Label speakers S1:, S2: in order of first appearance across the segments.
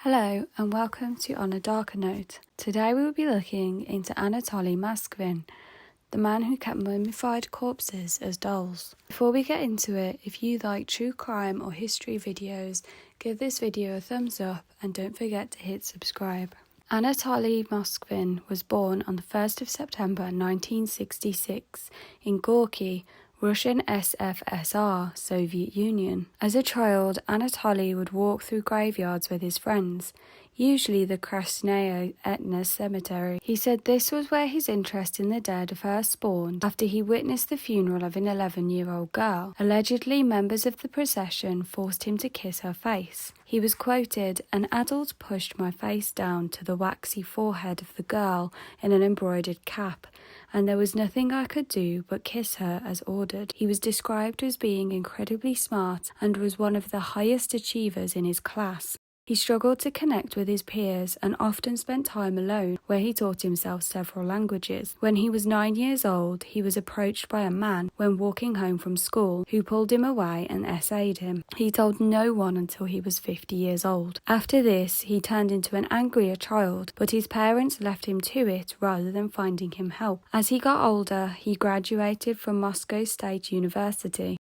S1: Hello and welcome to On a Darker Note. Today we will be looking into Anatoly Moskavin, the man who kept mummified corpses as dolls. Before we get into it, if you like true crime or history videos, give this video a thumbs up and don't forget to hit subscribe. Anatoly Moskavin was born on the 1st of September 1966 in Gorky, Russian SFSR, Soviet Union. As a child, Anatoly would walk through graveyards with his friends, usually the Krasnaya Etna Cemetery. He said this was where his interest in the dead first spawned after he witnessed the funeral of an 11-year-old girl. Allegedly, members of the procession forced him to kiss her face. He was quoted, "An adult pushed my face down to the waxy forehead of the girl in an embroidered cap, and there was nothing I could do but kiss her as ordered." He was described as being incredibly smart and was one of the highest achievers in his class. He struggled to connect with his peers and often spent time alone, where he taught himself several languages. When he was 9 years old, he was approached by a man when walking home from school who pulled him away and essayed him. He told no one until he was 50 years old. After this, he turned into an angrier child, but his parents left him to it rather than finding him help. As he got older, he graduated from Moscow State University.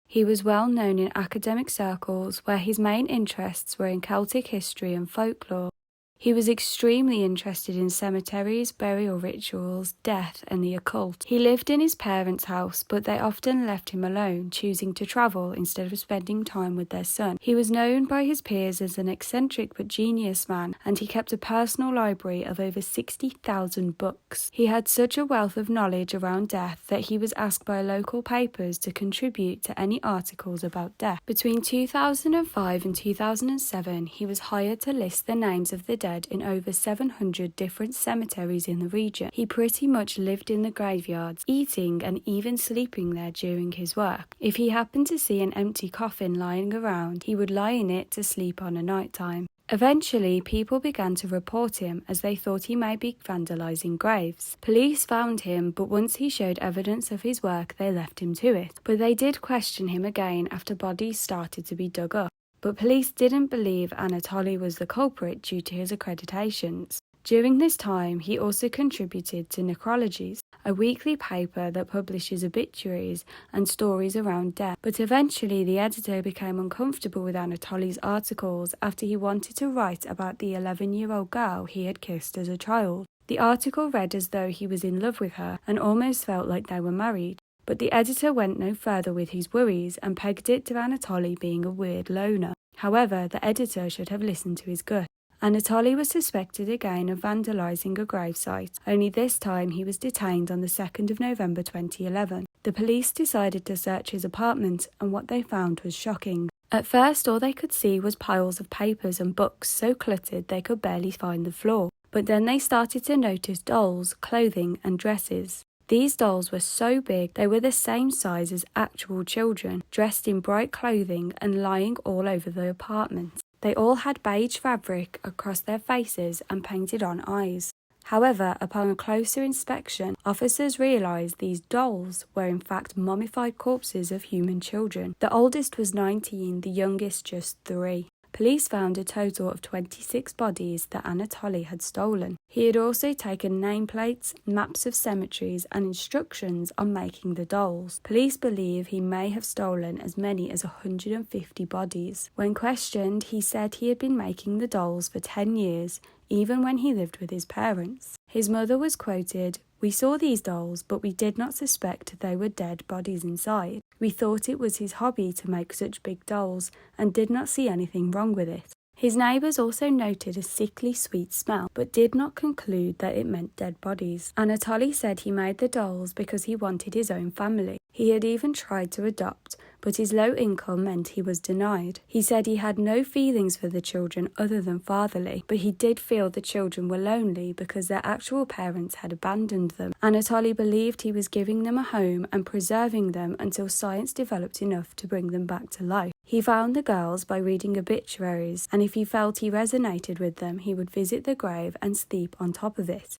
S1: He was well known in academic circles where his main interests were in Celtic history and folklore. He was extremely interested in cemeteries, burial rituals, death, and the occult. He lived in his parents' house, but they often left him alone, choosing to travel instead of spending time with their son. He was known by his peers as an eccentric but genius man, and he kept a personal library of over 60,000 books. He had such a wealth of knowledge around death that he was asked by local papers to contribute to any articles about death. Between 2005 and 2007, he was hired to list the names of the dead in over 700 different cemeteries in the region. He pretty much lived in the graveyards, eating and even sleeping there during his work. If he happened to see an empty coffin lying around, he would lie in it to sleep on a night time. Eventually, people began to report him as they thought he might be vandalizing graves. Police found him, but once he showed evidence of his work, they left him to it. But they did question him again after bodies started to be dug up. But police didn't believe Anatoly was the culprit due to his accreditations. During this time, he also contributed to Necrologies, a weekly paper that publishes obituaries and stories around death. But eventually, the editor became uncomfortable with Anatoly's articles after he wanted to write about the 11-year-old girl he had kissed as a child. The article read as though he was in love with her and almost felt like they were married. But the editor went no further with his worries and pegged it to Anatoly being a weird loner. However, the editor should have listened to his gut. Anatoly was suspected again of vandalizing a gravesite, only this time he was detained on the 2nd of November 2011. The police decided to search his apartment, and what they found was shocking. At first, all they could see was piles of papers and books so cluttered they could barely find the floor. But then they started to notice dolls, clothing, and dresses. These dolls were so big they were the same size as actual children, dressed in bright clothing and lying all over the apartment. They all had beige fabric across their faces and painted on eyes. However, upon a closer inspection, officers realised these dolls were in fact mummified corpses of human children. The oldest was 19, the youngest just 3. Police found a total of 26 bodies that Anatoly had stolen. He had also taken nameplates, maps of cemeteries, and instructions on making the dolls. Police believe he may have stolen as many as 150 bodies. When questioned, he said he had been making the dolls for 10 years, even when he lived with his parents. His mother was quoted, "We saw these dolls, but we did not suspect they were dead bodies inside. We thought it was his hobby to make such big dolls and did not see anything wrong with it." His neighbours also noted a sickly sweet smell, but did not conclude that it meant dead bodies. Anatoly said he made the dolls because he wanted his own family. He had even tried to adopt, but his low income meant he was denied. He said he had no feelings for the children other than fatherly, but he did feel the children were lonely because their actual parents had abandoned them. Anatoly believed he was giving them a home and preserving them until science developed enough to bring them back to life. He found the girls by reading obituaries, and if he felt he resonated with them, he would visit the grave and sleep on top of it.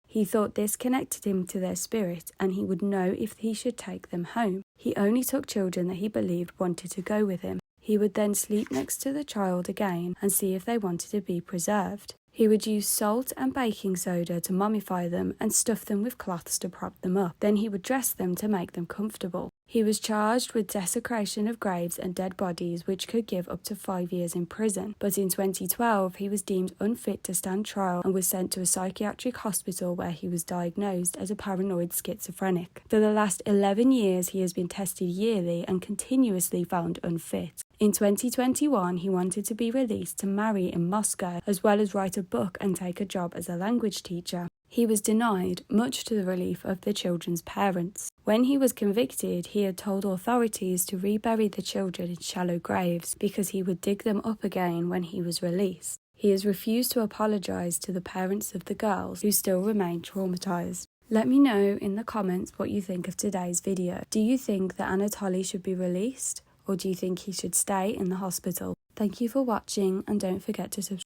S1: He thought this connected him to their spirit and he would know if he should take them home. He only took children that he believed wanted to go with him. He would then sleep next to the child again and see if they wanted to be preserved. He would use salt and baking soda to mummify them and stuff them with cloths to prop them up. Then he would dress them to make them comfortable. He was charged with desecration of graves and dead bodies, which could give up to 5 years in prison. But in 2012, he was deemed unfit to stand trial and was sent to a psychiatric hospital where he was diagnosed as a paranoid schizophrenic. For the last 11 years, he has been tested yearly and continuously found unfit. In 2021, he wanted to be released to marry in Moscow, as well as write a book and take a job as a language teacher. He was denied, much to the relief of the children's parents. When he was convicted, he had told authorities to rebury the children in shallow graves because he would dig them up again when he was released. He has refused to apologise to the parents of the girls, who still remain traumatised. Let me know in the comments what you think of today's video. Do you think that Anatoly should be released? Or do you think he should stay in the hospital? Thank you for watching, and don't forget to subscribe.